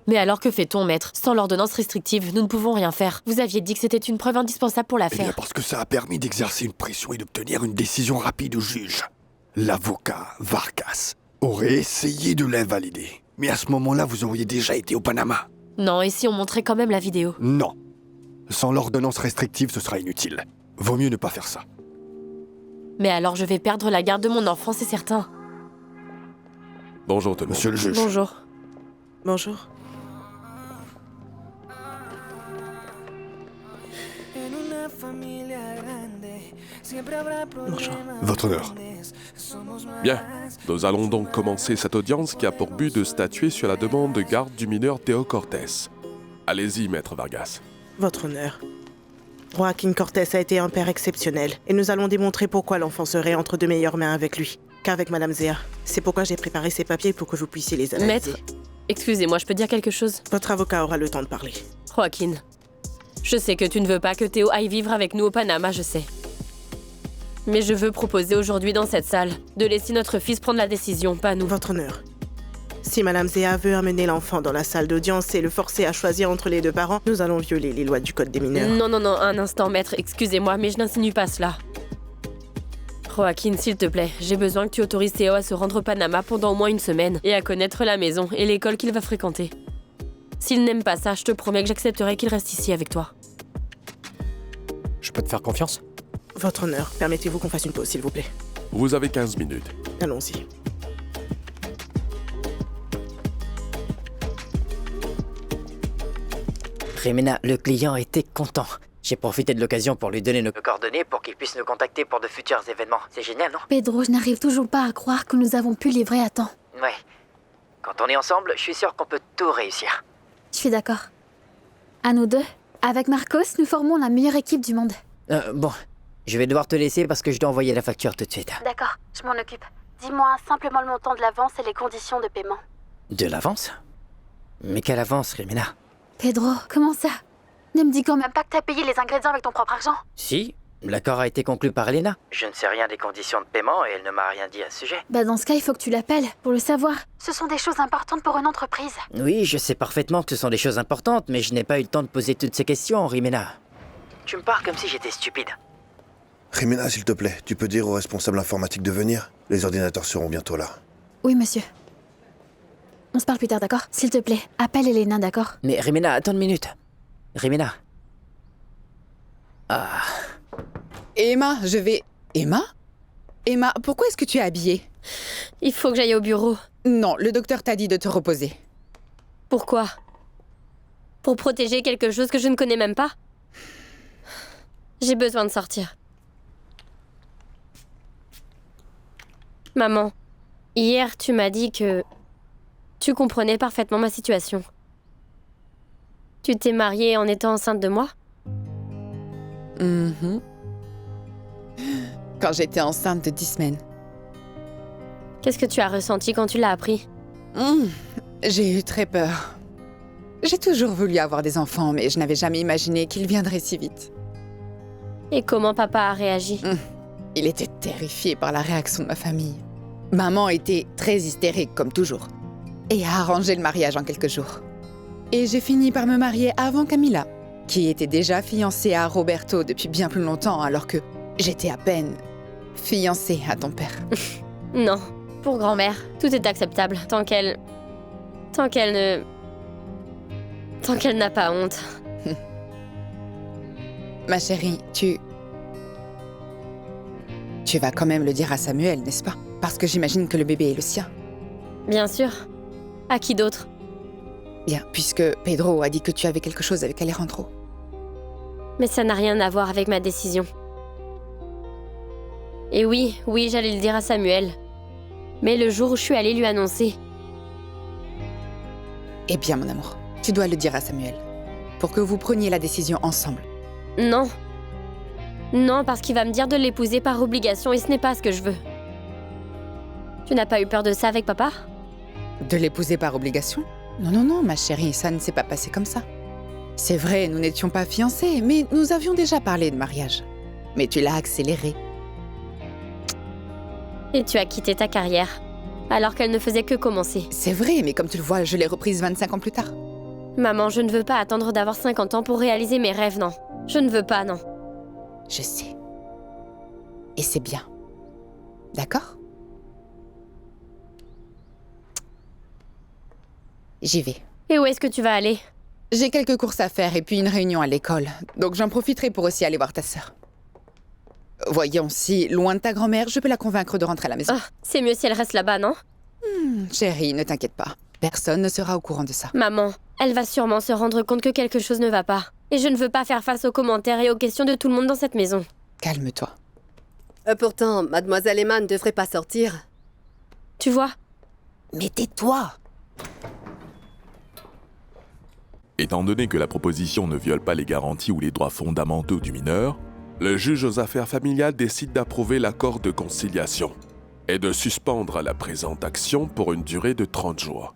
Mais alors que fait-on, maître? Sans l'ordonnance restrictive, nous ne pouvons rien faire. Vous aviez dit que c'était une preuve indispensable pour Eh bien, l'affaire. parce que ça a permis d'exercer une pression et d'obtenir une décision rapide au juge. L'avocat, Vargas, aurait essayé de l'invalider. Mais à ce moment-là, vous auriez déjà été au Panama. Non, et si on montrait quand même la vidéo? Non. Sans l'ordonnance restrictive, ce sera inutile. Vaut mieux ne pas faire ça. Mais alors je vais perdre la garde de mon enfant, c'est certain. Bonjour tout le monde. Monsieur le juge. Bonjour. Bonjour. Bonjour. Votre honneur. Bien, nous allons donc commencer cette audience qui a pour but de statuer sur la demande de garde du mineur Théo Cortés. Allez-y, maître Vargas. Votre honneur. Joaquín Cortés a été un père exceptionnel, et nous allons démontrer pourquoi l'enfant serait entre de meilleures mains avec lui, qu'avec Madame Zéa. C'est pourquoi j'ai préparé ces papiers pour que vous puissiez les analyser. Maître, excusez-moi, je peux dire quelque chose? Votre avocat aura le temps de parler. Joaquín, je sais que tu ne veux pas que Théo aille vivre avec nous au Panama, je sais. Mais je veux proposer aujourd'hui dans cette salle de laisser notre fils prendre la décision, pas nous. Votre honneur. Si Madame Zéa veut amener l'enfant dans la salle d'audience et le forcer à choisir entre les deux parents, nous allons violer les lois du code des mineurs. Non, un instant, maître, excusez-moi, mais je n'insinue pas cela. Joaquín, s'il te plaît, j'ai besoin que tu autorises Théo à se rendre au Panama pendant au moins une semaine et à connaître la maison et l'école qu'il va fréquenter. S'il n'aime pas ça, je te promets que j'accepterai qu'il reste ici avec toi. Je peux te faire confiance? Votre honneur, permettez-vous qu'on fasse une pause, s'il vous plaît. Vous avez 15 minutes. Allons-y. Jimena, le client était content. J'ai profité de l'occasion pour lui donner nos coordonnées pour qu'il puisse nous contacter pour de futurs événements. C'est génial, non? Pedro, je n'arrive toujours pas à croire que nous avons pu livrer à temps. Ouais. Quand on est ensemble, je suis sûr qu'on peut tout réussir. Je suis d'accord. À nous deux, avec Marcos, nous formons la meilleure équipe du monde. Bon, je vais devoir te laisser parce que je dois envoyer la facture tout de suite. D'accord, je m'en occupe. Dis-moi simplement le montant de l'avance et les conditions de paiement. De l'avance? Mais quelle avance, Jimena? Pedro, comment ça? Ne me dis quand même pas que t'as payé les ingrédients avec ton propre argent. Si, l'accord a été conclu par Elena. Je ne sais rien des conditions de paiement et elle ne m'a rien dit à ce sujet. Bah dans ce cas, il faut que tu l'appelles pour le savoir. Ce sont des choses importantes pour une entreprise. Oui, je sais parfaitement que ce sont des choses importantes, mais je n'ai pas eu le temps de poser toutes ces questions, Jimena. Tu me parles comme si j'étais stupide. Jimena, s'il te plaît, tu peux dire au responsable informatique de venir? Les ordinateurs seront bientôt là. Oui, monsieur. On se parle plus tard, d'accord? S'il te plaît, appelle Elena, d'accord? Mais Jimena, attends une minute. Jimena. Ah. Emma, je vais... Emma? Emma, pourquoi est-ce que tu es habillée? Il faut que j'aille au bureau. Non, le docteur t'a dit de te reposer. Pourquoi? Pour protéger quelque chose que je ne connais même pas? J'ai besoin de sortir. Maman, hier tu m'as dit que tu comprenais parfaitement ma situation. Tu t'es mariée en étant enceinte de moi? Quand j'étais enceinte de 10 semaines. Qu'est-ce que tu as ressenti quand tu l'as appris? J'ai eu très peur. J'ai toujours voulu avoir des enfants, mais je n'avais jamais imaginé qu'ils viendraient si vite. Et comment papa a réagi? Il était terrifié par la réaction de ma famille. Maman était très hystérique, comme toujours, et a arrangé le mariage en quelques jours. Et j'ai fini par me marier avant Camila, qui était déjà fiancée à Roberto depuis bien plus longtemps, alors que j'étais à peine fiancée à ton père. Non, pour grand-mère, tout est acceptable tant qu'elle n'a pas honte. Ma chérie, tu vas quand même le dire à Samuel, n'est-ce pas? Parce que j'imagine que le bébé est le sien. Bien sûr. À qui d'autre? Bien, puisque Pedro a dit que tu avais quelque chose avec Alejandro. Mais ça n'a rien à voir avec ma décision. Et oui, j'allais le dire à Samuel. Mais le jour où je suis allée lui annoncer... Eh bien, mon amour, tu dois le dire à Samuel. Pour que vous preniez la décision ensemble. Non. Non, parce qu'il va me dire de l'épouser par obligation et ce n'est pas ce que je veux. Tu n'as pas eu peur de ça avec papa? De l'épouser par obligation? Non, ma chérie, ça ne s'est pas passé comme ça. C'est vrai, nous n'étions pas fiancés, mais nous avions déjà parlé de mariage. Mais tu l'as accéléré. Et tu as quitté ta carrière, alors qu'elle ne faisait que commencer. C'est vrai, mais comme tu le vois, je l'ai reprise 25 ans plus tard. Maman, je ne veux pas attendre d'avoir 50 ans pour réaliser mes rêves, non. Je ne veux pas, non. Je sais. Et c'est bien. D'accord? J'y vais. Et où est-ce que tu vas aller? J'ai quelques courses à faire et puis une réunion à l'école. Donc j'en profiterai pour aussi aller voir ta sœur. Voyons, si, loin de ta grand-mère, je peux la convaincre de rentrer à la maison. Oh, c'est mieux si elle reste là-bas, non? Chérie, ne t'inquiète pas. Personne ne sera au courant de ça. Maman, elle va sûrement se rendre compte que quelque chose ne va pas. Et je ne veux pas faire face aux commentaires et aux questions de tout le monde dans cette maison. Calme-toi. Pourtant, Mademoiselle Emma ne devrait pas sortir. Tu vois? Mais tais-toi! Étant donné que la proposition ne viole pas les garanties ou les droits fondamentaux du mineur, le juge aux affaires familiales décide d'approuver l'accord de conciliation et de suspendre la présente action pour une durée de 30 jours.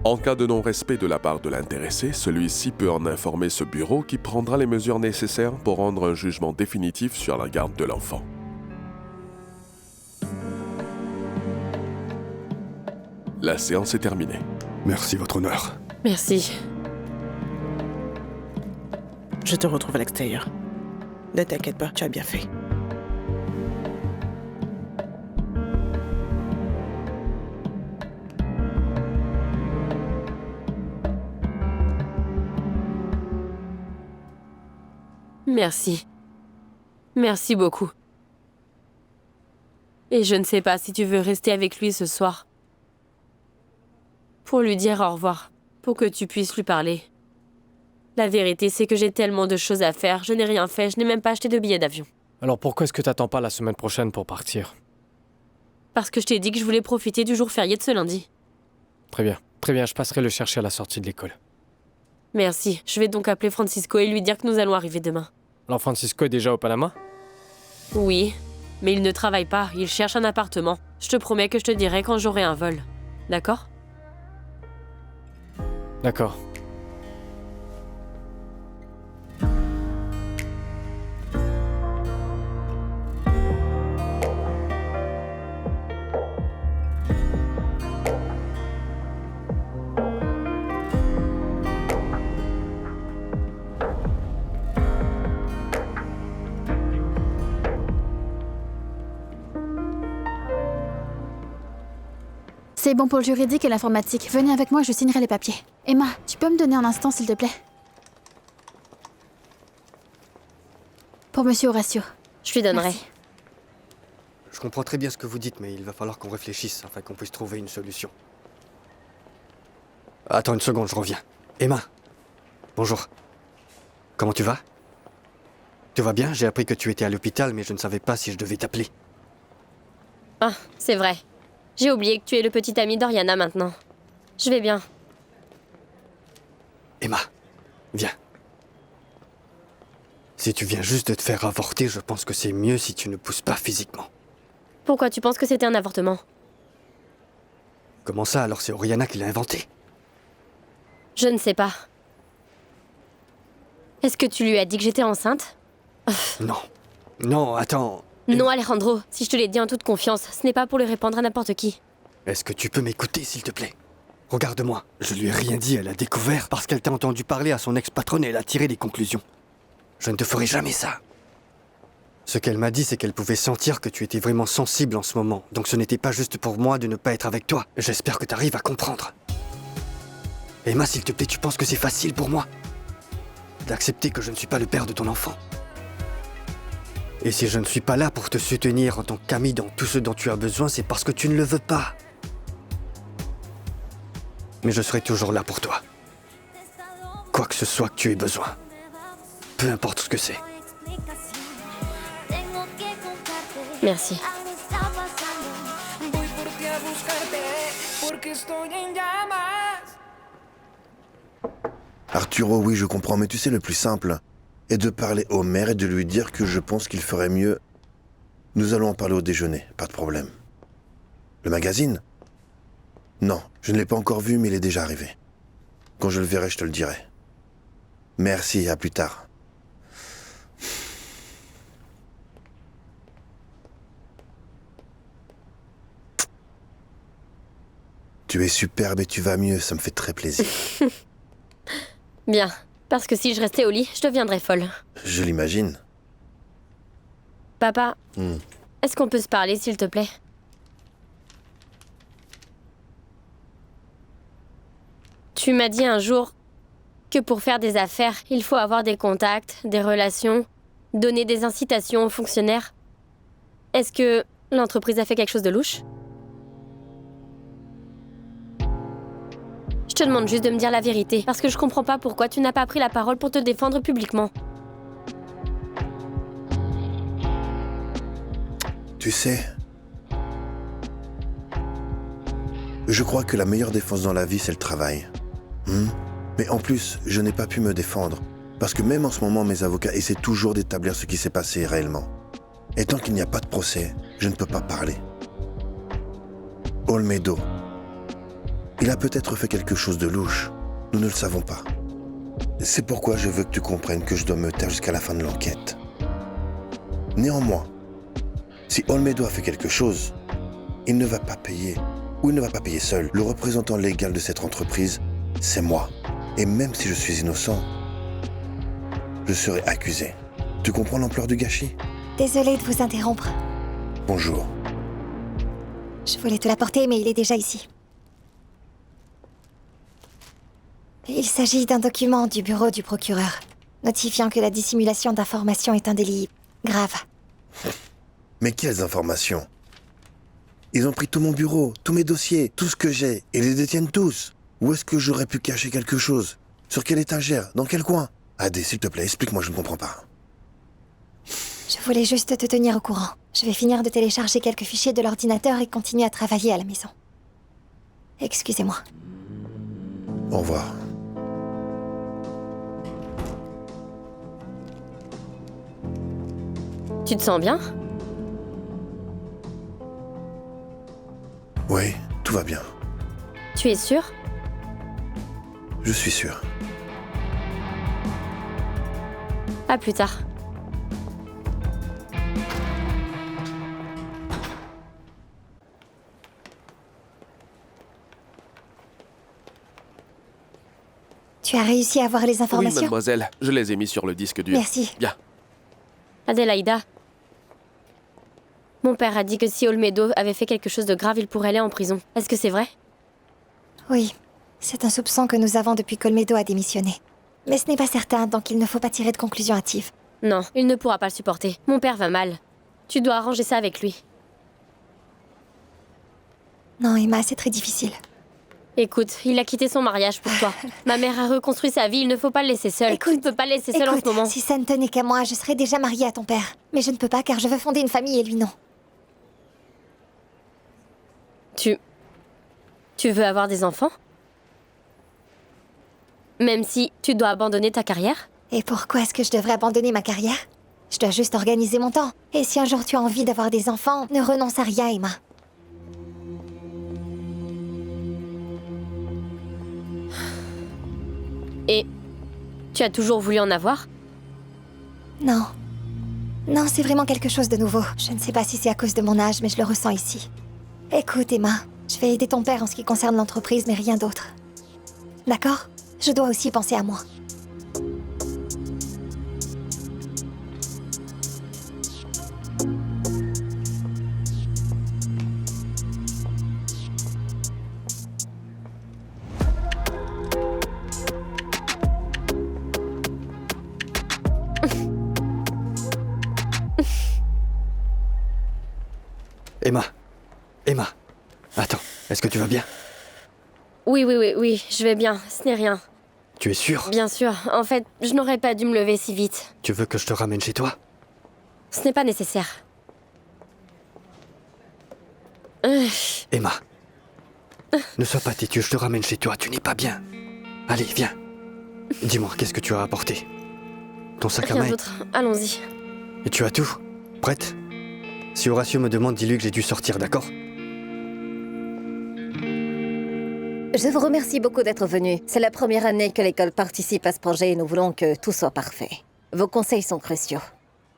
En cas de non-respect de la part de l'intéressé, celui-ci peut en informer ce bureau qui prendra les mesures nécessaires pour rendre un jugement définitif sur la garde de l'enfant. La séance est terminée. Merci, votre honneur. Merci. Je te retrouve à l'extérieur. Ne t'inquiète pas, tu as bien fait. Merci. Merci beaucoup. Et je ne sais pas si tu veux rester avec lui ce soir. Pour lui dire au revoir. Pour que tu puisses lui parler. La vérité, c'est que j'ai tellement de choses à faire. Je n'ai rien fait, je n'ai même pas acheté de billets d'avion. Alors pourquoi est-ce que t'attends pas la semaine prochaine pour partir? Parce que je t'ai dit que je voulais profiter du jour férié de ce lundi. Très bien, je passerai le chercher à la sortie de l'école. Merci. Je vais donc appeler Francisco et lui dire que nous allons arriver demain. Alors Francisco est déjà au Panama? Oui, mais il ne travaille pas, il cherche un appartement. Je te promets que je te dirai quand j'aurai un vol. D'accord? D'accord. C'est bon pour le juridique et l'informatique. Venez avec moi, je signerai les papiers. Emma, tu peux me donner un instant, s'il te plaît? Pour Monsieur Horacio. Je lui donnerai. Merci. Je comprends très bien ce que vous dites, mais il va falloir qu'on réfléchisse afin qu'on puisse trouver une solution. Attends une seconde, je reviens. Emma, bonjour. Comment tu vas? Tout va bien? J'ai appris que tu étais à l'hôpital, mais je ne savais pas si je devais t'appeler. Ah, c'est vrai. J'ai oublié que tu es le petit ami d'Oriana maintenant. Je vais bien. Emma, viens. Si tu viens juste de te faire avorter, je pense que c'est mieux si tu ne pousses pas physiquement. Pourquoi tu penses que c'était un avortement? Comment ça, alors c'est Oriana qui l'a inventé? Je ne sais pas. Est-ce que tu lui as dit que j'étais enceinte? Non. Non, attends. Non, Alejandro, si je te l'ai dit en toute confiance, ce n'est pas pour le répandre à n'importe qui. Est-ce que tu peux m'écouter, s'il te plaît? Regarde-moi. Je lui ai rien dit, elle a découvert parce qu'elle t'a entendu parler à son ex-patronne et elle a tiré des conclusions. Je ne te ferai jamais ça. Ce qu'elle m'a dit, c'est qu'elle pouvait sentir que tu étais vraiment sensible en ce moment. Donc ce n'était pas juste pour moi de ne pas être avec toi. J'espère que tu arrives à comprendre. Emma, s'il te plaît, tu penses que c'est facile pour moi d'accepter que je ne suis pas le père de ton enfant? Et si je ne suis pas là pour te soutenir en tant qu'ami dans tout ce dont tu as besoin, c'est parce que tu ne le veux pas. Mais je serai toujours là pour toi. Quoi que ce soit que tu aies besoin. Peu importe ce que c'est. Merci. Arturo, oui, je comprends, mais tu sais, le plus simple est de parler au maire et de lui dire que je pense qu'il ferait mieux. Nous allons en parler au déjeuner, pas de problème. Le magazine? Non, je ne l'ai pas encore vu, mais il est déjà arrivé. Quand je le verrai, je te le dirai. Merci, à plus tard. Tu es superbe et tu vas mieux, ça me fait très plaisir. Bien, parce que si je restais au lit, je deviendrais folle. Je l'imagine. Papa, est-ce qu'on peut se parler, s'il te plaît? Tu m'as dit un jour que pour faire des affaires, il faut avoir des contacts, des relations, donner des incitations aux fonctionnaires. Est-ce que l'entreprise a fait quelque chose de louche? Je te demande juste de me dire la vérité, parce que je comprends pas pourquoi tu n'as pas pris la parole pour te défendre publiquement. Tu sais, je crois que la meilleure défense dans la vie, c'est le travail. Mais en plus, je n'ai pas pu me défendre, parce que même en ce moment, mes avocats essaient toujours d'établir ce qui s'est passé réellement. Et tant qu'il n'y a pas de procès, je ne peux pas parler. Olmedo, il a peut-être fait quelque chose de louche, nous ne le savons pas. C'est pourquoi je veux que tu comprennes que je dois me taire jusqu'à la fin de l'enquête. Néanmoins, si Olmedo a fait quelque chose, il ne va pas payer, ou il ne va pas payer seul. Le représentant légal de cette entreprise, c'est moi. Et même si je suis innocent, je serai accusé. Tu comprends l'ampleur du gâchis? Désolée de vous interrompre. Bonjour. Je voulais te l'apporter, mais il est déjà ici. Il s'agit d'un document du bureau du procureur, notifiant que la dissimulation d'informations est un délit grave. Mais quelles informations? Ils ont pris tout mon bureau, tous mes dossiers, tout ce que j'ai, et les détiennent tous. Où est-ce que j'aurais pu cacher quelque chose? Sur quelle étagère? Dans quel coin? Adé, s'il te plaît, explique-moi, je ne comprends pas. Je voulais juste te tenir au courant. Je vais finir de télécharger quelques fichiers de l'ordinateur et continuer à travailler à la maison. Excusez-moi. Au revoir. Tu te sens bien? Oui, tout va bien. Tu es sûr? Je suis sûr. À plus tard. Tu as réussi à avoir les informations? Oui, mademoiselle. Je les ai mis sur le disque dur. Merci. Bien. Adélaïda. Mon père a dit que si Olmedo avait fait quelque chose de grave, il pourrait aller en prison. Est-ce que c'est vrai? Oui. C'est un soupçon que nous avons depuis qu'Olmedo a démissionné. Mais ce n'est pas certain, donc il ne faut pas tirer de conclusion hâtive. Non, il ne pourra pas le supporter. Mon père va mal. Tu dois arranger ça avec lui. Non, Emma, c'est très difficile. Écoute, il a quitté son mariage pour toi. Ma mère a reconstruit sa vie, il ne faut pas le laisser seul. Tu ne peux pas le laisser seul en ce moment. Si ça ne tenait qu'à moi, je serais déjà mariée à ton père. Mais je ne peux pas car je veux fonder une famille et lui non. Tu veux avoir des enfants? Même si tu dois abandonner ta carrière? Et pourquoi est-ce que je devrais abandonner ma carrière? Je dois juste organiser mon temps. Et si un jour tu as envie d'avoir des enfants, ne renonce à rien, Emma. Et tu as toujours voulu en avoir? Non. Non, c'est vraiment quelque chose de nouveau. Je ne sais pas si c'est à cause de mon âge, mais je le ressens ici. Écoute, Emma, je vais aider ton père en ce qui concerne l'entreprise, mais rien d'autre. D'accord? Je dois aussi penser à moi. Emma. Attends, est-ce que tu vas bien? Oui, je vais bien, ce n'est rien. Tu es sûre? Bien sûr, en fait, je n'aurais pas dû me lever si vite. Tu veux que je te ramène chez toi? Ce n'est pas nécessaire. Emma. Ne sois pas têtue, je te ramène chez toi, tu n'es pas bien. Allez, viens. Dis-moi, qu'est-ce que tu as apporté? Ton sac à main? Rien d'autre, allons-y. Et tu as tout? Prête? Si Horacio me demande, dis-lui que j'ai dû sortir, d'accord? Je vous remercie beaucoup d'être venu. C'est la première année que l'école participe à ce projet et nous voulons que tout soit parfait. Vos conseils sont cruciaux.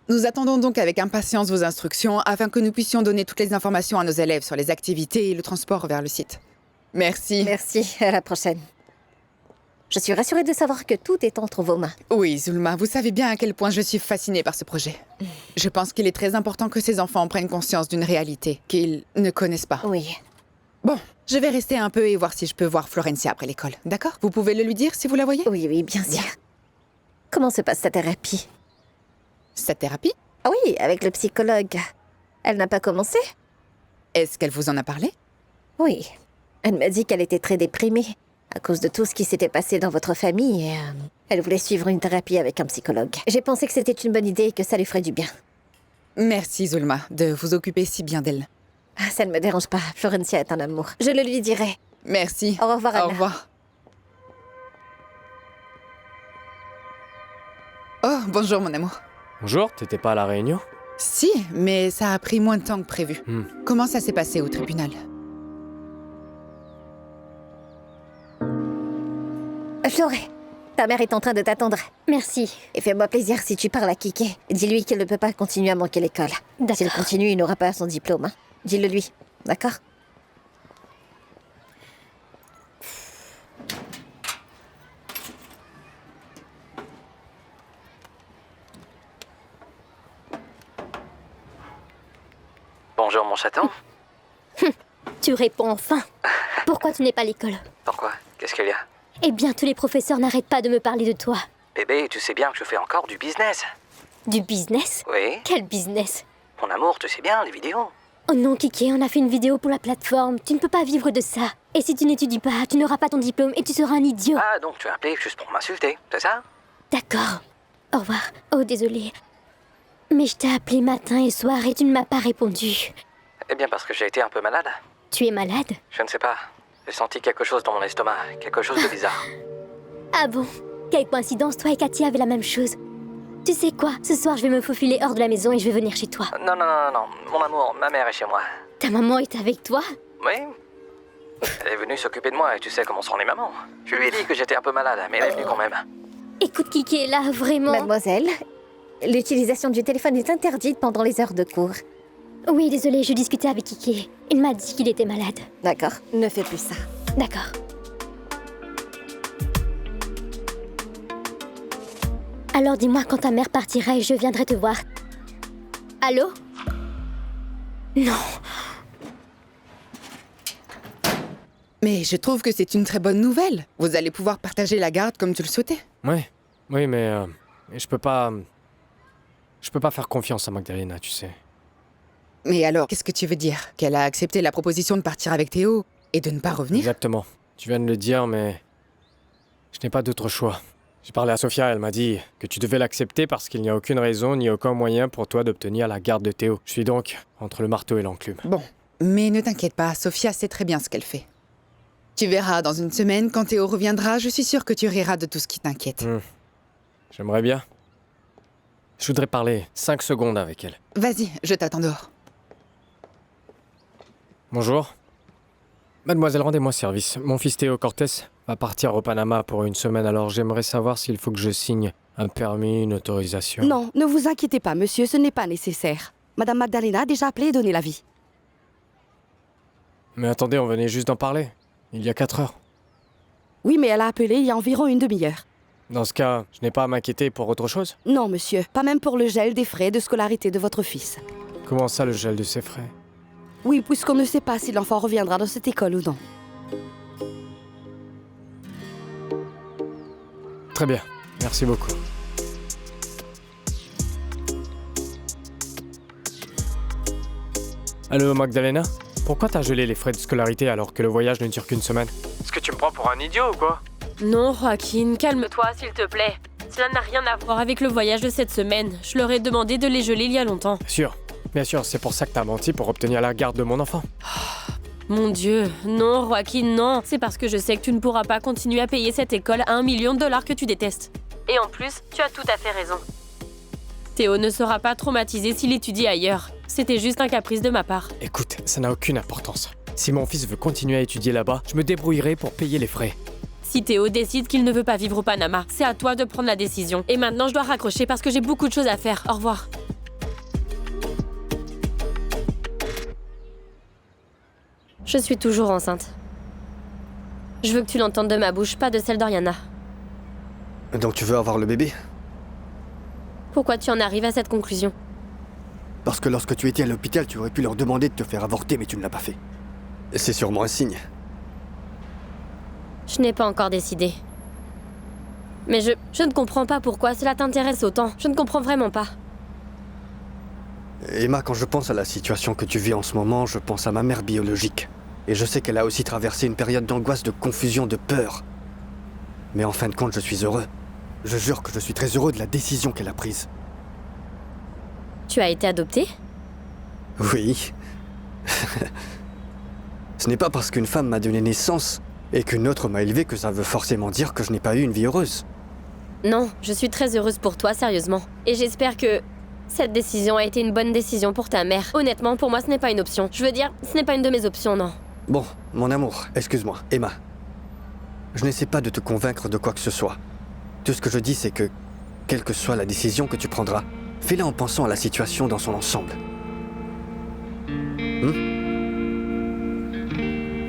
Nous attendons donc avec impatience vos instructions afin que nous puissions donner toutes les informations à nos élèves sur les activités et le transport vers le site. Merci. Merci, à la prochaine. Je suis rassurée de savoir que tout est entre vos mains. Oui, Zulma, vous savez bien à quel point je suis fascinée par ce projet. Je pense qu'il est très important que ces enfants prennent conscience d'une réalité qu'ils ne connaissent pas. Oui. Bon, je vais rester un peu et voir si je peux voir Florencia après l'école, d'accord? Vous pouvez le lui dire si vous la voyez? Oui, bien sûr. Comment se passe sa thérapie? Sa thérapie? Ah oui, avec le psychologue. Elle n'a pas commencé? Est-ce qu'elle vous en a parlé? Oui. Elle m'a dit qu'elle était très déprimée à cause de tout ce qui s'était passé dans votre famille et elle voulait suivre une thérapie avec un psychologue. J'ai pensé que c'était une bonne idée et que ça lui ferait du bien. Merci, Zulma, de vous occuper si bien d'elle. Ah, ça ne me dérange pas. Florencia est un amour. Je le lui dirai. Merci. Au revoir, Anna. Au revoir. Oh, bonjour, mon amour. Bonjour, t'étais pas à la réunion? Si, mais ça a pris moins de temps que prévu. Comment ça s'est passé au tribunal? Floré, ta mère est en train de t'attendre. Merci. Et fais-moi plaisir si tu parles à Kiki. Dis-lui qu'il ne peut pas continuer à manquer l'école. S'il continue, il n'aura pas son diplôme. Hein. Dis-le lui, d'accord? Bonjour, mon chaton. Tu réponds enfin. Pourquoi tu n'es pas à l'école? Pourquoi? Qu'est-ce qu'il y a? Eh bien, tous les professeurs n'arrêtent pas de me parler de toi. Bébé, tu sais bien que je fais encore du business. Du business? Oui. Quel business? Mon amour, tu sais bien, les vidéos. Oh non, Kiki, on a fait une vidéo pour la plateforme. Tu ne peux pas vivre de ça. Et si tu n'étudies pas, tu n'auras pas ton diplôme et tu seras un idiot. Ah, donc tu as appelé juste pour m'insulter, c'est ça? D'accord. Au revoir. Oh, désolé. Mais je t'ai appelé matin et soir et tu ne m'as pas répondu. Eh bien, parce que j'ai été un peu malade. Tu es malade? Je ne sais pas. J'ai senti quelque chose dans mon estomac, quelque chose de bizarre. Ah bon? Quelle coïncidence, toi et Cathy avaient la même chose. Tu sais quoi? Ce soir, je vais me faufiler hors de la maison et je vais venir chez toi. Non, mon amour, ma mère est chez moi. Ta maman est avec toi? Oui. Elle est venue s'occuper de moi et tu sais comment sont les mamans. Je lui ai dit que j'étais un peu malade, mais elle est venue quand même. Écoute, Kiki est là, vraiment. Mademoiselle, l'utilisation du téléphone est interdite pendant les heures de cours. Oui, désolé, je discutais avec Kiki. Il m'a dit qu'il était malade. D'accord, ne fais plus ça. D'accord. Alors dis-moi quand ta mère partira et je viendrai te voir. Allô? Non. Mais je trouve que c'est une très bonne nouvelle. Vous allez pouvoir partager la garde comme tu le souhaitais. Oui, mais je peux pas... Je peux pas faire confiance à Magdalena, tu sais. Mais alors, qu'est-ce que tu veux dire? Qu'elle a accepté la proposition de partir avec Théo et de ne pas revenir? Exactement. Tu viens de le dire, mais... Je n'ai pas d'autre choix. J'ai parlé à Sophia, elle m'a dit que tu devais l'accepter parce qu'il n'y a aucune raison ni aucun moyen pour toi d'obtenir la garde de Théo. Je suis donc entre le marteau et l'enclume. Bon, mais ne t'inquiète pas, Sophia sait très bien ce qu'elle fait. Tu verras, dans une semaine, quand Théo reviendra, je suis sûre que tu riras de tout ce qui t'inquiète. J'aimerais bien. Je voudrais parler 5 secondes avec elle. Vas-y, je t'attends dehors. Bonjour. Mademoiselle, rendez-moi service. Mon fils Théo Cortés va partir au Panama pour une semaine, alors j'aimerais savoir s'il faut que je signe un permis, une autorisation. Non, ne vous inquiétez pas, monsieur, ce n'est pas nécessaire. Madame Magdalena a déjà appelé et donné l'avis. Mais attendez, on venait juste d'en parler. Il y a 4 heures. Oui, mais elle a appelé il y a environ une demi-heure. Dans ce cas, je n'ai pas à m'inquiéter pour autre chose? Non, monsieur, pas même pour le gel des frais de scolarité de votre fils. Comment ça, le gel de ses frais? Oui, puisqu'on ne sait pas si l'enfant reviendra dans cette école ou non. Très bien, merci beaucoup. Allô, Magdalena? Pourquoi t'as gelé les frais de scolarité alors que le voyage ne dure qu'une semaine? Est-ce que tu me prends pour un idiot ou quoi? Non, Joaquin, calme-toi, s'il te plaît. Cela n'a rien à voir avec le voyage de cette semaine. Je leur ai demandé de les geler il y a longtemps. Bien sûr, c'est pour ça que t'as menti pour obtenir la garde de mon enfant. Mon Dieu, non, Joaquin, non. C'est parce que je sais que tu ne pourras pas continuer à payer cette école à $1 million que tu détestes. Et en plus, tu as tout à fait raison. Théo ne sera pas traumatisé s'il étudie ailleurs. C'était juste un caprice de ma part. Écoute, ça n'a aucune importance. Si mon fils veut continuer à étudier là-bas, je me débrouillerai pour payer les frais. Si Théo décide qu'il ne veut pas vivre au Panama, c'est à toi de prendre la décision. Et maintenant, je dois raccrocher parce que j'ai beaucoup de choses à faire. Au revoir. Je suis toujours enceinte. Je veux que tu l'entendes de ma bouche, pas de celle d'Oriana. Donc tu veux avoir le bébé? Pourquoi tu en arrives à cette conclusion? Parce que lorsque tu étais à l'hôpital, tu aurais pu leur demander de te faire avorter, mais tu ne l'as pas fait. C'est sûrement un signe. Je n'ai pas encore décidé. Mais je ne comprends pas pourquoi cela t'intéresse autant. Je ne comprends vraiment pas. Emma, quand je pense à la situation que tu vis en ce moment, je pense à ma mère biologique. Et je sais qu'elle a aussi traversé une période d'angoisse, de confusion, de peur. Mais en fin de compte, je suis heureux. Je jure que je suis très heureux de la décision qu'elle a prise. Tu as été adopté? Oui. Ce n'est pas parce qu'une femme m'a donné naissance et qu'une autre m'a élevé que ça veut forcément dire que je n'ai pas eu une vie heureuse. Non, je suis très heureuse pour toi, sérieusement. Et j'espère que cette décision a été une bonne décision pour ta mère. Honnêtement, pour moi, ce n'est pas une option. Je veux dire, ce n'est pas une de mes options, non. Bon, mon amour, excuse-moi, Emma. Je n'essaie pas de te convaincre de quoi que ce soit. Tout ce que je dis, c'est que, quelle que soit la décision que tu prendras, fais-la en pensant à la situation dans son ensemble.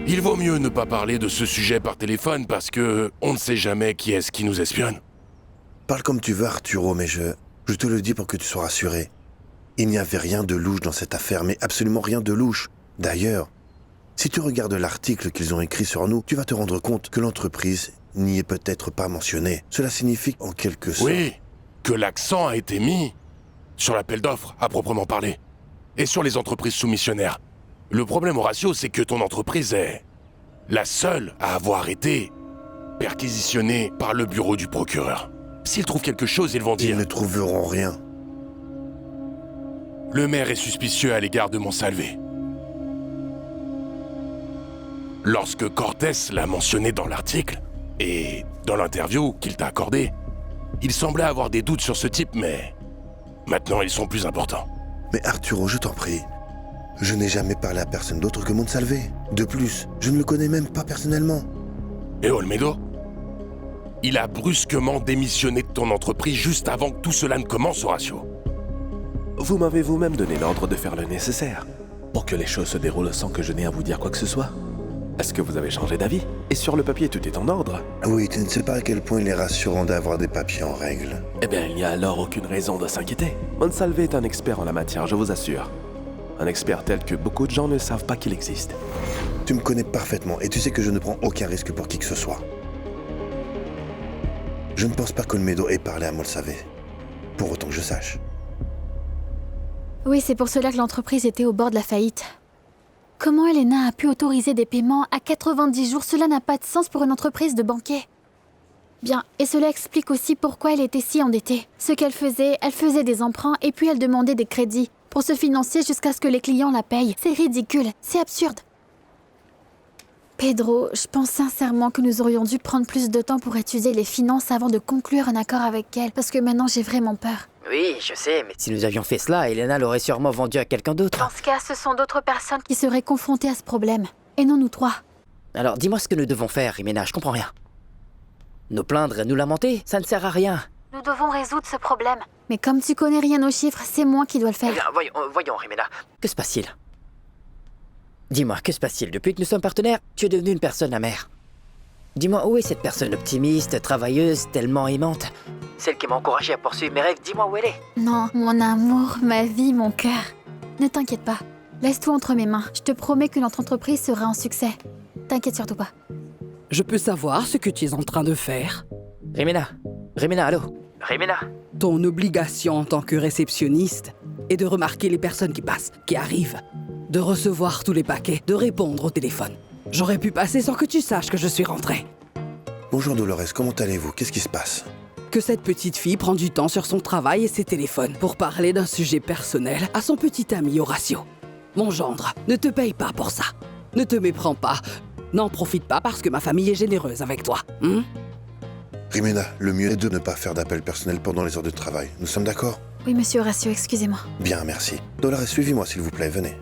Il vaut mieux ne pas parler de ce sujet par téléphone parce que on ne sait jamais qui est-ce qui nous espionne. Parle comme tu veux, Arturo, mais je te le dis pour que tu sois rassuré. Il n'y avait rien de louche dans cette affaire, mais absolument rien de louche. D'ailleurs, si tu regardes l'article qu'ils ont écrit sur nous, tu vas te rendre compte que l'entreprise n'y est peut-être pas mentionnée. Cela signifie en quelque sorte... Oui, que l'accent a été mis sur l'appel d'offres, à proprement parler, et sur les entreprises soumissionnaires. Le problème, Horacio, c'est que ton entreprise est la seule à avoir été perquisitionnée par le bureau du procureur. S'ils trouvent quelque chose, ils vont dire... Ils ne trouveront rien. Le maire est suspicieux à l'égard de Monsalvé. Lorsque Cortés l'a mentionné dans l'article, et dans l'interview qu'il t'a accordée, il semblait avoir des doutes sur ce type, mais maintenant ils sont plus importants. Mais Arturo, je t'en prie, je n'ai jamais parlé à personne d'autre que Monsalvé. De plus, je ne le connais même pas personnellement. Et Olmedo? Il a brusquement démissionné de ton entreprise juste avant que tout cela ne commence, Horacio. Vous m'avez vous-même donné l'ordre de faire le nécessaire pour que les choses se déroulent sans que je n'ai à vous dire quoi que ce soit. Est-ce que vous avez changé d'avis? Et sur le papier, tout est en ordre? Oui, tu ne sais pas à quel point il est rassurant d'avoir des papiers en règle. Eh bien, il n'y a alors aucune raison de s'inquiéter. Monsalvé est un expert en la matière, je vous assure. Un expert tel que beaucoup de gens ne savent pas qu'il existe. Tu me connais parfaitement et tu sais que je ne prends aucun risque pour qui que ce soit. Je ne pense pas qu'Olmedo ait parlé à Monsalvé. Pour autant que je sache. Oui, c'est pour cela que l'entreprise était au bord de la faillite. Comment Elena a pu autoriser des paiements à 90 jours? Cela n'a pas de sens pour une entreprise de banquier. Bien, et cela explique aussi pourquoi elle était si endettée. Ce qu'elle faisait des emprunts et puis elle demandait des crédits pour se financer jusqu'à ce que les clients la payent. C'est ridicule, c'est absurde. Pedro, je pense sincèrement que nous aurions dû prendre plus de temps pour étudier les finances avant de conclure un accord avec elle, parce que maintenant j'ai vraiment peur. Oui, je sais, mais si nous avions fait cela, Elena l'aurait sûrement vendu à quelqu'un d'autre. Dans ce cas, ce sont d'autres personnes qui seraient confrontées à ce problème, et non nous trois. Alors dis-moi ce que nous devons faire, Jimena, je comprends rien. Nous plaindre et nous lamenter, ça ne sert à rien. Nous devons résoudre ce problème. Mais comme tu connais rien aux chiffres, c'est moi qui dois le faire. Voyons, Jimena, que se passe-t-il? Dis-moi, que se passe-t-il? Depuis que nous sommes partenaires, tu es devenue une personne amère. Dis-moi, où est cette personne optimiste, travailleuse, tellement aimante? Celle qui m'a encouragée à poursuivre mes rêves, dis-moi où elle est. Non, mon amour, ma vie, mon cœur. Ne t'inquiète pas. Laisse-toi entre mes mains. Je te promets que notre entreprise sera un succès. T'inquiète surtout pas. Je peux savoir ce que tu es en train de faire? Jimena, allô? Jimena. Ton obligation en tant que réceptionniste est de remarquer les personnes qui passent, qui arrivent, de recevoir tous les paquets, de répondre au téléphone. J'aurais pu passer sans que tu saches que je suis rentrée. Bonjour Dolores, comment allez-vous? Qu'est-ce qui se passe? Que cette petite fille prend du temps sur son travail et ses téléphones pour parler d'un sujet personnel à son petit ami Horacio. Mon gendre, ne te paye pas pour ça. Ne te méprends pas. N'en profite pas parce que ma famille est généreuse avec toi. Jimena, le mieux est de ne pas faire d'appel personnel pendant les heures de travail. Nous sommes d'accord? Oui, monsieur Horacio, excusez-moi. Bien, merci. Dolores, suivez-moi s'il vous plaît, venez.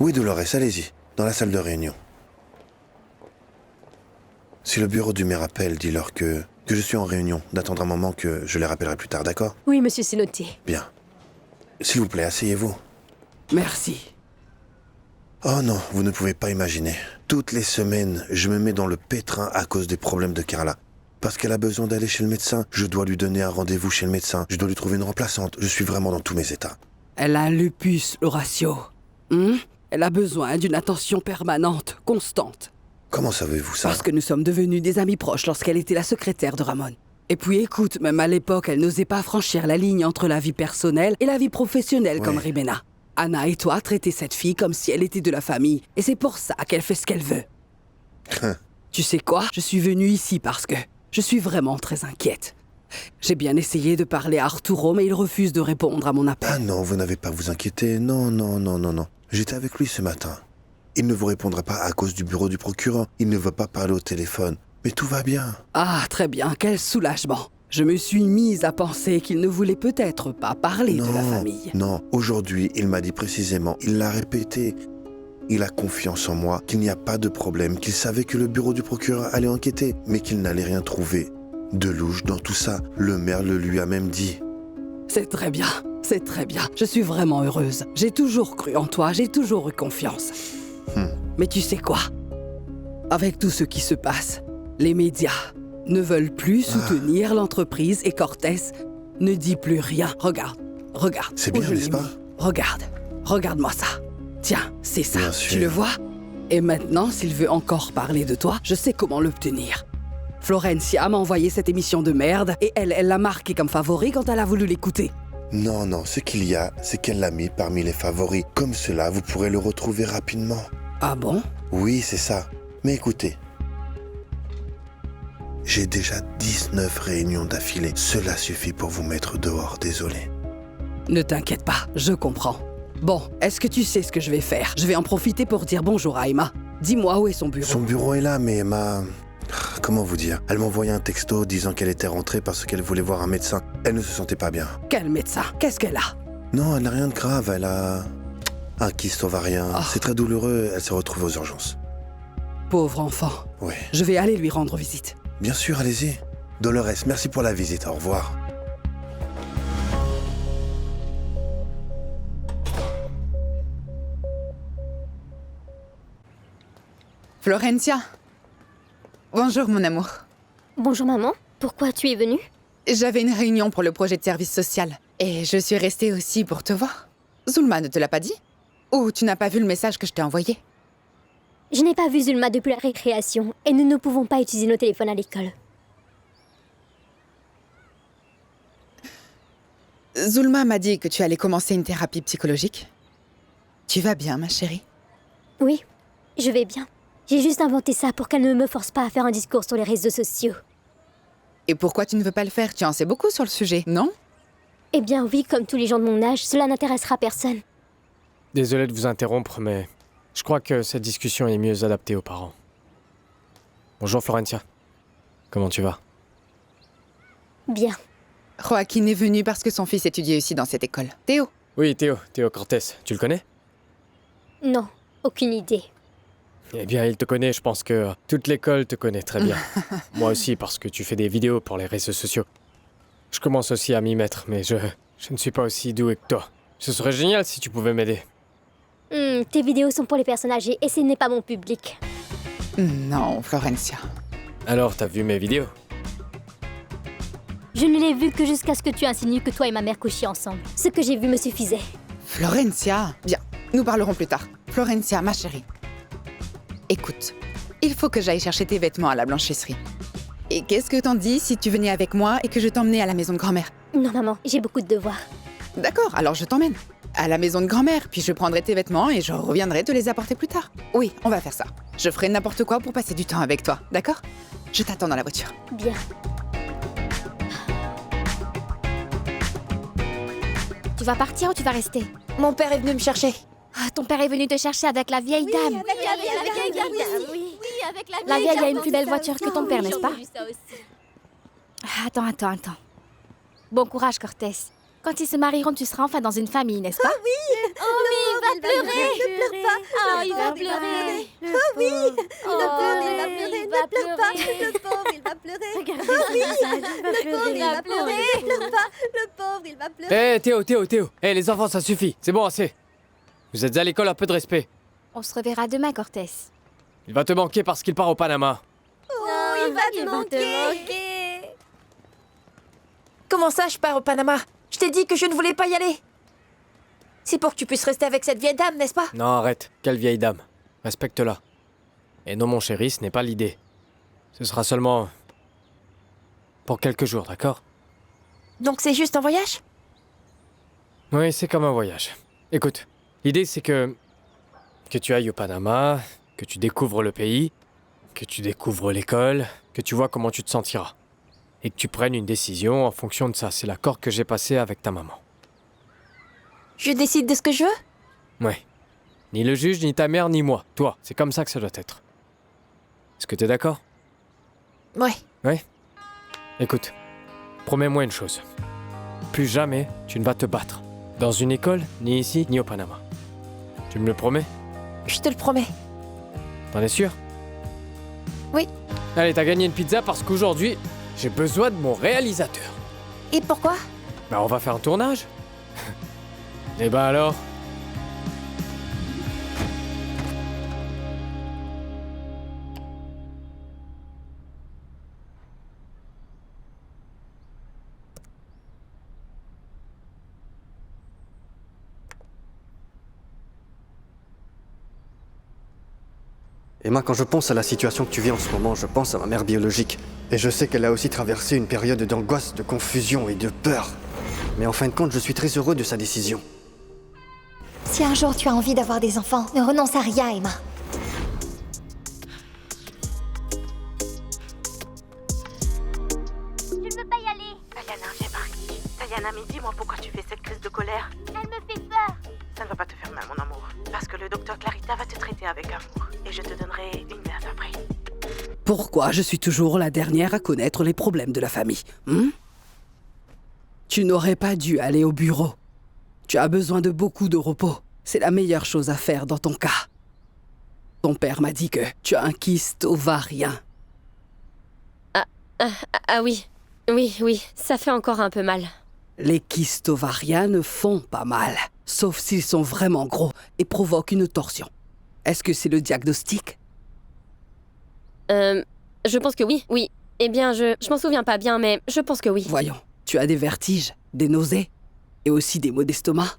Oui, Dolores, allez-y, dans la salle de réunion. Si le bureau du maire appelle, dis-leur que je suis en réunion, d'attendre un moment que je les rappellerai plus tard, d'accord? Oui, monsieur, c'est noté. Bien. S'il vous plaît, asseyez-vous. Merci. Oh non, vous ne pouvez pas imaginer. Toutes les semaines, je me mets dans le pétrin à cause des problèmes de Carla. Parce qu'elle a besoin d'aller chez le médecin, je dois lui donner un rendez-vous chez le médecin. Je dois lui trouver une remplaçante. Je suis vraiment dans tous mes états. Elle a un lupus, Horacio. Elle a besoin d'une attention permanente, constante. Comment savez-vous ça? Parce que nous sommes devenus des amis proches lorsqu'elle était la secrétaire de Ramon. Et puis écoute, même à l'époque, elle n'osait pas franchir la ligne entre la vie personnelle et la vie professionnelle comme Rimena. Anna et toi traitez cette fille comme si elle était de la famille. Et c'est pour ça qu'elle fait ce qu'elle veut. Tu sais quoi? Je suis venue ici parce que je suis vraiment très inquiète. J'ai bien essayé de parler à Arturo, mais il refuse de répondre à mon appel. Ah non, vous n'avez pas à vous inquiéter. Non. J'étais avec lui ce matin. Il ne vous répondra pas à cause du bureau du procureur. Il ne veut pas parler au téléphone. Mais tout va bien. Ah, très bien, quel soulagement. Je me suis mise à penser qu'il ne voulait peut-être pas parler de la famille. Non, aujourd'hui, il m'a dit précisément, il l'a répété. Il a confiance en moi, qu'il n'y a pas de problème, qu'il savait que le bureau du procureur allait enquêter, mais qu'il n'allait rien trouver de louche dans tout ça. Le maire le lui a même dit. C'est très bien, c'est très bien. Je suis vraiment heureuse. J'ai toujours cru en toi, j'ai toujours eu confiance. Mais tu sais quoi? Avec tout ce qui se passe, les médias ne veulent plus soutenir l'entreprise et Cortés ne dit plus rien. Regarde. C'est bien, n'est-ce pas? Regarde-moi ça. Tiens, c'est ça, Bien sûr. tu le vois? Et maintenant, s'il veut encore parler de toi, je sais comment l'obtenir. Florencia m'a envoyé cette émission de merde et elle l'a marqué comme favori quand elle a voulu l'écouter. Non, ce qu'il y a, c'est qu'elle l'a mis parmi les favoris. Comme cela, vous pourrez le retrouver rapidement. Ah bon? Oui, c'est ça. Mais écoutez, j'ai déjà 19 réunions d'affilée. Cela suffit pour vous mettre dehors, désolé. Ne t'inquiète pas, je comprends. Bon, est-ce que tu sais ce que je vais faire? Je vais en profiter pour dire bonjour à Emma. Dis-moi où est son bureau. Son bureau est là, mais Emma... Comment vous dire? Elle m'a envoyé un texto disant qu'elle était rentrée parce qu'elle voulait voir un médecin. Elle ne se sentait pas bien. Quel médecin? Qu'est-ce qu'elle a? Non, elle n'a rien de grave. Elle a un kyste ovarien. C'est très douloureux. Elle s'est retrouvée aux urgences. Pauvre enfant. Oui. Je vais aller lui rendre visite. Bien sûr, allez-y. Dolores, merci pour la visite. Au revoir. Florencia. Bonjour, mon amour. Bonjour, maman. Pourquoi tu es venue? J'avais une réunion pour le projet de service social. Et je suis restée aussi pour te voir. Zulma ne te l'a pas dit? Ou tu n'as pas vu le message que je t'ai envoyé? Je n'ai pas vu Zulma depuis la récréation et nous ne pouvons pas utiliser nos téléphones à l'école. Zulma m'a dit que tu allais commencer une thérapie psychologique. Tu vas bien, ma chérie? Oui, je vais bien. J'ai juste inventé ça pour qu'elle ne me force pas à faire un discours sur les réseaux sociaux. Et pourquoi tu ne veux pas le faire? Tu en sais beaucoup sur le sujet, non? Eh bien oui, comme tous les gens de mon âge, cela n'intéressera personne. Désolé de vous interrompre, mais je crois que cette discussion est mieux adaptée aux parents. Bonjour Florencia. Comment tu vas? Bien. Joaquin est venu parce que son fils étudiait aussi dans cette école. Théo? Oui, Théo Cortés. Tu le connais? Non, aucune idée. Eh bien, il te connaît, je pense que toute l'école te connaît très bien. Moi aussi, parce que tu fais des vidéos pour les réseaux sociaux. Je commence aussi à m'y mettre, mais je ne suis pas aussi doué que toi. Ce serait génial si tu pouvais m'aider. Tes vidéos sont pour les personnes âgées et ce n'est pas mon public. Non, Florencia. Alors, t'as vu mes vidéos? Je ne l'ai vu que jusqu'à ce que tu insinues que toi et ma mère couchiez ensemble. Ce que j'ai vu me suffisait. Florencia. Bien, nous parlerons plus tard. Florencia, ma chérie. Écoute, il faut que j'aille chercher tes vêtements à la blanchisserie. Et qu'est-ce que t'en dis si tu venais avec moi et que je t'emmenais à la maison de grand-mère? Non, maman, j'ai beaucoup de devoirs. D'accord, alors je t'emmène. À la maison de grand-mère, puis je prendrai tes vêtements et je reviendrai te les apporter plus tard. Oui, on va faire ça. Je ferai n'importe quoi pour passer du temps avec toi, d'accord? Je t'attends dans la voiture. Bien. Tu vas partir ou tu vas rester? Mon père est venu me chercher. Ah, ton père est venu te chercher avec la vieille dame. Avec la vieille dame. Oui, avec la La vieille a une dame, plus belle ça voiture aussi. que ton père, n'est-ce pas? J'ai vu ça aussi. Attends. Bon courage, Cortés. Quand ils se marieront, tu seras enfin dans une famille, n'est-ce pas? Oh, mais il va pleurer. Ne pleure pas. Oh, il va pleurer. Oh oui, il va pleurer, il va pleurer. le pauvre, il va pleurer. Regardez Oh oui, le pauvre, il va pleurer. Le pauvre, il va pleurer. Hé, Théo. Hé, les enfants, ça suffit. C'est bon, assez. Vous êtes à l'école, un peu de respect. On se reverra demain, Cortés. Il va te manquer parce qu'il part au Panama. Oh, il va te manquer. Comment ça, je pars au Panama? Je t'ai dit que je ne voulais pas y aller. C'est pour que tu puisses rester avec cette vieille dame, n'est-ce pas? Non, arrête. Quelle vieille dame. Respecte-la. Et non, mon chéri, ce n'est pas l'idée. Ce sera seulement... pour quelques jours, d'accord? Donc c'est juste un voyage? Oui, c'est comme un voyage. Écoute, l'idée c'est que tu ailles au Panama, que tu découvres le pays, que tu découvres l'école, que tu vois comment tu te sentiras. Et que tu prennes une décision en fonction de ça. C'est l'accord que j'ai passé avec ta maman. Je décide de ce que je veux? Ouais. Ni le juge, ni ta mère, ni moi. Toi, c'est comme ça que ça doit être. Est-ce que t'es d'accord? Ouais. Ouais. Écoute, promets-moi une chose. Plus jamais tu ne vas te battre. Dans une école, ni ici, ni au Panama. Tu me le promets? Je te le promets. T'en es sûr? Oui. Allez, t'as gagné une pizza parce qu'aujourd'hui, j'ai besoin de mon réalisateur. Et pourquoi? Bah, on va faire un tournage. Eh ben alors? Emma, quand je pense à la situation que tu vis en ce moment, je pense à ma mère biologique. Et je sais qu'elle a aussi traversé une période d'angoisse, de confusion et de peur. Mais en fin de compte, je suis très heureux de sa décision. Si un jour tu as envie d'avoir des enfants, ne renonce à rien, Emma. Je ne veux pas y aller. Diana, viens par ici. Diana, mais dis-moi pourquoi tu fais cette crise de colère. Elle me fait peur. Ça ne va pas te faire mal, mon amour. Parce que le docteur Clarita va te traiter avec amour. Et je te donnerai une date après. Pourquoi je suis toujours la dernière à connaître les problèmes de la famille? Tu n'aurais pas dû aller au bureau. Tu as besoin de beaucoup de repos. C'est la meilleure chose à faire dans ton cas. Ton père m'a dit que tu as un kyste ovarien. Ah oui. Oui, ça fait encore un peu mal. Les kystes ovariens ne font pas mal, sauf s'ils sont vraiment gros et provoquent une torsion. Est-ce que c'est le diagnostic? Je pense que oui. Eh bien, je m'en souviens pas bien, mais je pense que oui. Voyons, tu as des vertiges, des nausées et aussi des maux d'estomac?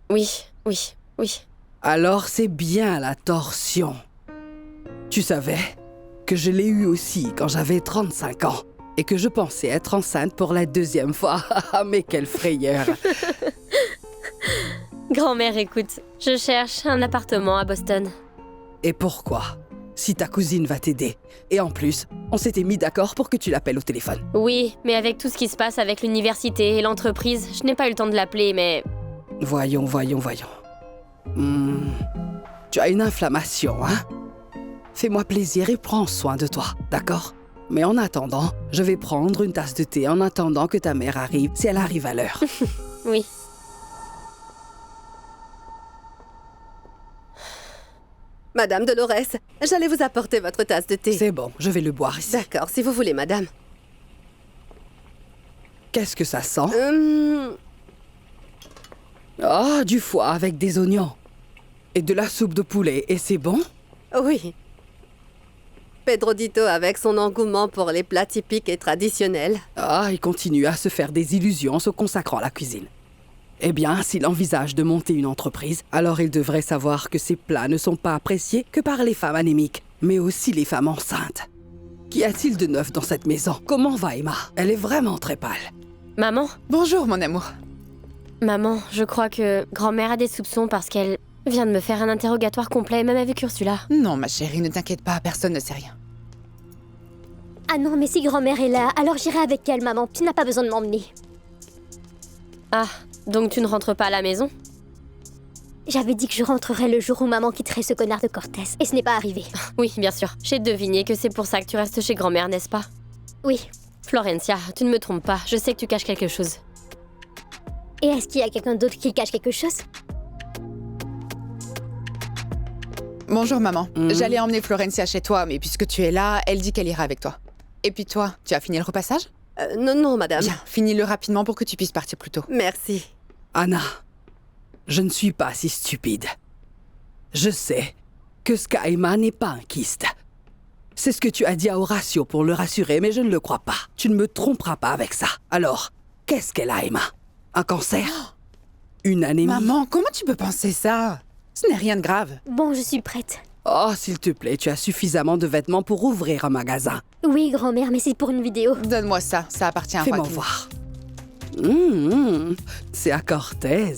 Oui. Alors c'est bien la torsion. Tu savais que je l'ai eu aussi quand j'avais 35 ans et que je pensais être enceinte pour la 2e fois. Mais quelle frayeur! Grand-mère, écoute, je cherche un appartement à Boston. Et pourquoi? Si ta cousine va t'aider. Et en plus, on s'était mis d'accord pour que tu l'appelles au téléphone. Oui, mais avec tout ce qui se passe avec l'université et l'entreprise, je n'ai pas eu le temps de l'appeler, mais... Voyons. Tu as une inflammation, hein? Fais-moi plaisir et prends soin de toi, d'accord? Mais en attendant, je vais prendre une tasse de thé en attendant que ta mère arrive, si elle arrive à l'heure. Oui. Madame Dolores, j'allais vous apporter votre tasse de thé. C'est bon, je vais le boire ici. D'accord, si vous voulez, madame. Qu'est-ce que ça sent? Ah, du foie avec des oignons. Et de la soupe de poulet, et c'est bon? Oui. Pedro Dito avec son engouement pour les plats typiques et traditionnels. Ah, il continue à se faire des illusions en se consacrant à la cuisine. Eh bien, s'il envisage de monter une entreprise, alors il devrait savoir que ces plats ne sont pas appréciés que par les femmes anémiques, mais aussi les femmes enceintes. Qu'y a-t-il de neuf dans cette maison? Comment va Emma? Elle est vraiment très pâle. Maman? Bonjour, mon amour. Maman, je crois que grand-mère a des soupçons parce qu'elle vient de me faire un interrogatoire complet, même avec Ursula. Non, ma chérie, ne t'inquiète pas, personne ne sait rien. Ah non, mais si grand-mère est là, alors j'irai avec elle, maman. Tu n'as pas besoin de m'emmener. Ah, donc tu ne rentres pas à la maison? J'avais dit que je rentrerais le jour où maman quitterait ce connard de Cortés, et ce n'est pas arrivé. Oui, bien sûr. J'ai deviné que c'est pour ça que tu restes chez grand-mère, n'est-ce pas? Oui. Florencia, tu ne me trompes pas. Je sais que tu caches quelque chose. Et est-ce qu'il y a quelqu'un d'autre qui cache quelque chose? Bonjour, maman. J'allais emmener Florencia chez toi, mais puisque tu es là, elle dit qu'elle ira avec toi. Et puis toi, tu as fini le repassage? Non, madame. Bien, finis-le rapidement pour que tu puisses partir plus tôt. Merci. Anna, je ne suis pas si stupide. Je sais que Skyma n'est pas un kyste. C'est ce que tu as dit à Horatio pour le rassurer, mais je ne le crois pas. Tu ne me tromperas pas avec ça. Alors, qu'est-ce qu'elle a, Emma? Un cancer? Une anémie? Maman, comment tu peux penser ça? Ce n'est rien de grave. Bon, je suis prête. Oh, s'il te plaît, tu as suffisamment de vêtements pour ouvrir un magasin. Oui, grand-mère, mais c'est pour une vidéo. Donne-moi ça, ça appartient à Fais-moi Joaquin. voir. C'est à Cortez.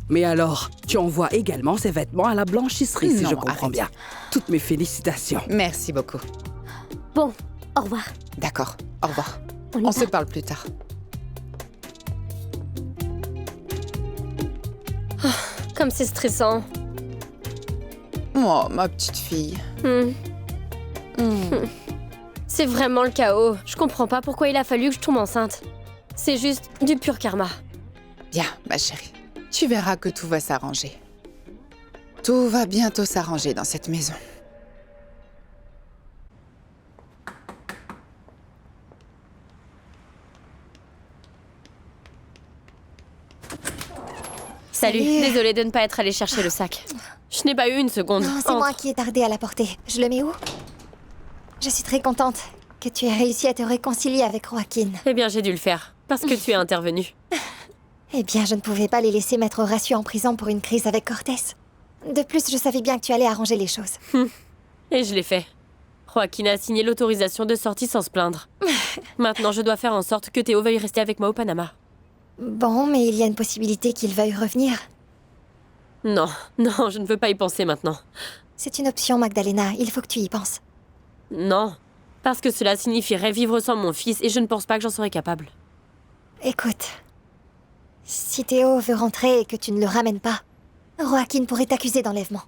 Mais alors, tu envoies également ces vêtements à la blanchisserie, si Non, je comprends arrête. bien. Toutes mes félicitations. Merci beaucoup. Bon, au revoir. D'accord, au revoir. On y On va. se parle plus tard. Comme c'est stressant. Oh, ma petite fille. C'est vraiment le chaos. Je comprends pas pourquoi il a fallu que je tombe enceinte. C'est juste du pur karma. Bien, ma chérie. Tu verras que tout va s'arranger. Tout va bientôt s'arranger dans cette maison. Salut, désolée de ne pas être allée chercher le sac. Je n'ai pas eu une seconde. Non, c'est moi qui ai tardé à la porter. Je le mets où? Je suis très contente que tu aies réussi à te réconcilier avec Joaquin. Eh bien, j'ai dû le faire, parce que tu es intervenu. Eh bien, je ne pouvais pas les laisser mettre Horatio en prison pour une crise avec Cortés. De plus, je savais bien que tu allais arranger les choses. Et je l'ai fait. Joaquin a signé l'autorisation de sortie sans se plaindre. Maintenant, je dois faire en sorte que Théo veuille rester avec moi au Panama. Bon, mais il y a une possibilité qu'il veuille revenir. Non, non, je ne veux pas y penser maintenant. C'est une option, Magdalena. Il faut que tu y penses. Non, parce que cela signifierait vivre sans mon fils et je ne pense pas que j'en serais capable. Écoute, si Théo veut rentrer et que tu ne le ramènes pas, Joaquin pourrait t'accuser d'enlèvement.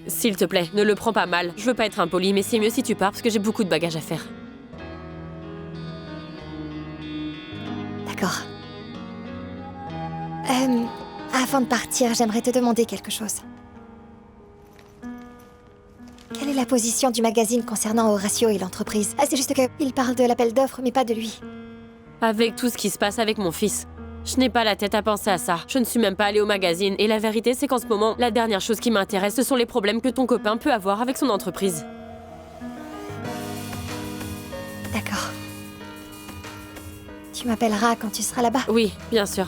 S'il te plaît, ne le prends pas mal. Je veux pas être impoli, mais c'est mieux si tu pars parce que j'ai beaucoup de bagages à faire. D'accord. Avant de partir, j'aimerais te demander quelque chose. Quelle est la position du magazine concernant Horatio et l'entreprise? C'est juste que il parle de l'appel d'offres, mais pas de lui. Avec tout ce qui se passe avec mon fils, je n'ai pas la tête à penser à ça. Je ne suis même pas allée au magazine et la vérité, c'est qu'en ce moment, la dernière chose qui m'intéresse, ce sont les problèmes que ton copain peut avoir avec son entreprise. D'accord. Tu m'appelleras quand tu seras là-bas? Oui, bien sûr.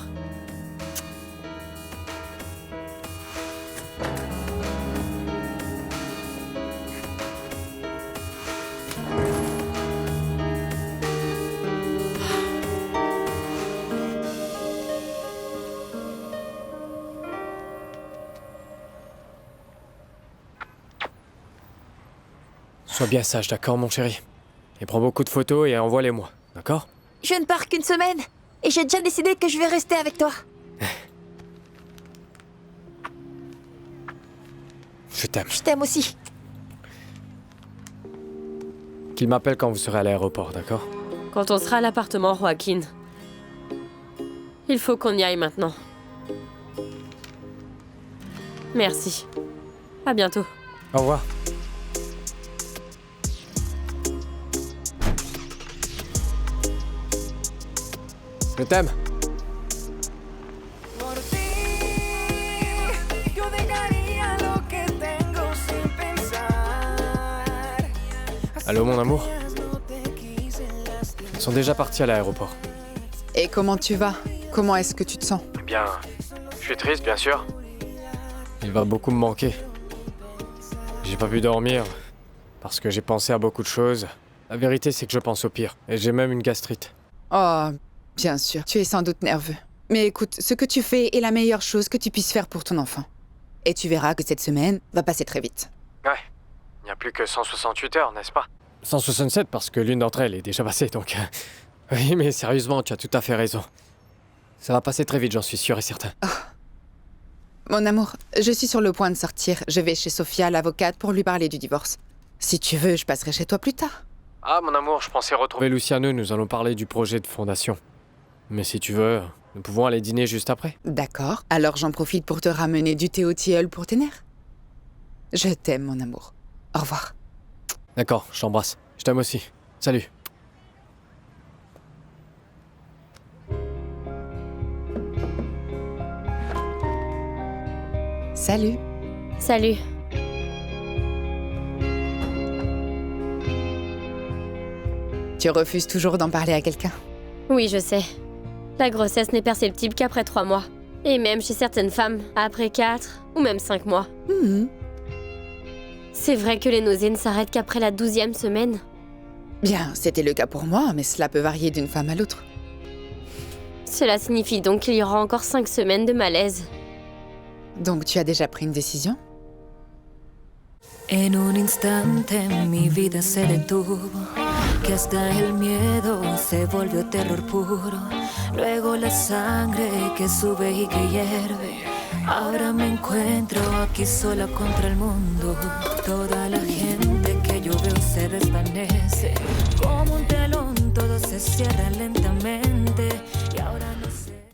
Sois bien sage, d'accord, mon chéri? Et prends beaucoup de photos et envoie-les-moi, d'accord? Je ne pars qu'une semaine et j'ai déjà décidé que je vais rester avec toi. Je t'aime. Je t'aime aussi. Qu'il m'appelle quand vous serez à l'aéroport, d'accord? Quand on sera à l'appartement, Joaquin. Il faut qu'on y aille maintenant. Merci. À bientôt. Au revoir. Je t'aime. Allô, mon amour? Ils sont déjà partis à l'aéroport. Et comment tu vas? Comment est-ce que tu te sens? Bien. Je suis triste, bien sûr. Il va beaucoup me manquer. J'ai pas pu dormir parce que j'ai pensé à beaucoup de choses. La vérité, c'est que je pense au pire. Et j'ai même une gastrite. Oh, bien sûr, tu es sans doute nerveux. Mais écoute, ce que tu fais est la meilleure chose que tu puisses faire pour ton enfant. Et tu verras que cette semaine va passer très vite. Ouais. Il n'y a plus que 168 heures, n'est-ce pas? 167 parce que l'une d'entre elles est déjà passée, donc... Oui, mais sérieusement, tu as tout à fait raison. Ça va passer très vite, j'en suis sûr et certain. Oh. Mon amour, je suis sur le point de sortir. Je vais chez Sophia, l'avocate, pour lui parler du divorce. Si tu veux, je passerai chez toi plus tard. Ah, mon amour, je pensais retrouver Luciano, nous allons parler du projet de fondation. Mais si tu veux, nous pouvons aller dîner juste après. D'accord, alors j'en profite pour te ramener du thé au tilleul pour tes nerfs. Je t'aime, mon amour. Au revoir. D'accord, je t'embrasse. Je t'aime aussi. Salut. Salut. Salut. Tu refuses toujours d'en parler à quelqu'un? Oui, je sais. La grossesse n'est perceptible qu'après 3 mois. Et même chez certaines femmes, après 4 ou même 5 mois. C'est vrai que les nausées ne s'arrêtent qu'après la 12e semaine. Bien, c'était le cas pour moi, mais cela peut varier d'une femme à l'autre. Cela signifie donc qu'il y aura encore 5 semaines de malaise. Donc tu as déjà pris une décision? En un instante mi vida se detuvo, que hasta el miedo se volvió terror puro. Luego la sangre que sube y que hierve. Ahora me encuentro aquí sola contra el mundo. Toda la gente que yo veo se desvanece. Como un telón todo se cierra lentamente.